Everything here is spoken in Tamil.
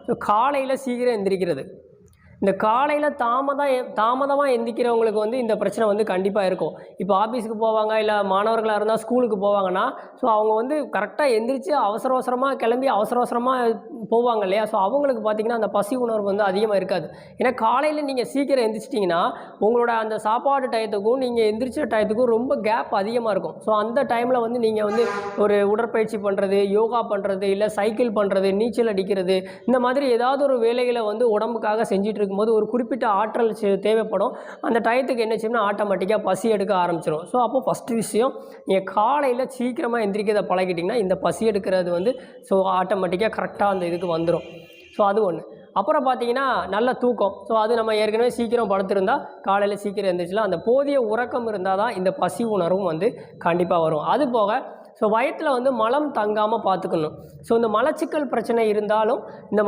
ஸோ காலையில் சீக்கிரம் எந்திரிக்கிறது. இந்த காலையில் தாமதமாக எந்திரிக்கிறவங்களுக்கு வந்து இந்த பிரச்சனை வந்து கண்டிப்பாக இருக்கும். இப்போ ஆஃபீஸுக்கு போவாங்க, இல்லை மாணவர்களாக இருந்தால் ஸ்கூலுக்கு போவாங்கன்னா, ஸோ அவங்க வந்து கரெக்டாக எந்திரிச்சு அவசர அவசரமாக கிளம்பி அவசர அவசரமாக போவாங்க இல்லையா? ஸோ அவங்களுக்கு பார்த்திங்கன்னா அந்த பசி உணர்வு வந்து அதிகமாக இருக்காது. ஏன்னா காலையில் நீங்கள் சீக்கிரம் எந்திரிச்சிட்டிங்கன்னா உங்களோட அந்த சாப்பாடு டயத்துக்கும் நீங்கள் எந்திரிச்ச டயத்துக்கும் ரொம்ப கேப் அதிகமாக இருக்கும். ஸோ அந்த டைமில் வந்து நீங்கள் வந்து ஒரு உடற்பயிற்சி பண்ணுறது, யோகா பண்ணுறது, இல்லை சைக்கிள் பண்ணுறது, நீச்சல் அடிக்கிறது, இந்த மாதிரி ஏதாவது ஒரு வேலைகளை வந்து உடம்புக்காக செஞ்சுட்டு இருக்கும்போது ஒரு குறிப்பிட்ட ஆற்றல் தேவைப்படும். அந்த டயத்துக்கு என்ன செய்யணும்னா ஆட்டோமேட்டிக்காக பசி எடுக்க ஆரம்பிச்சிடும். ஸோ அப்போ ஃபஸ்ட்டு விஷயம், நீங்கள் காலையில் சீக்கிரமாக எந்திரிக்கிறத பழகிட்டிங்கன்னா இந்த பசி எடுக்கிறது வந்து ஸோ ஆட்டோமேட்டிக்காக கரெக்டாக அந்த இதுக்கு வந்துடும். ஸோ அது ஒன்று. அப்புறம் பார்த்தீங்கன்னா நல்ல தூக்கம். ஸோ அது நம்ம ஏற்கனவே சீக்கிரம் படுத்திருந்தால் காலையில் சீக்கிரம் எழுந்திரிச்சிலாம். அந்த போதிய உறக்கம் இருந்தால் தான் இந்த பசி உணர்வும் வந்து கண்டிப்பாக வரும். அது போக ஸோ வயிற்றில் வந்து மலம் தங்காமல் பார்த்துக்கணும். ஸோ இந்த மலச்சிக்கல் பிரச்சனை இருந்தாலும் இந்த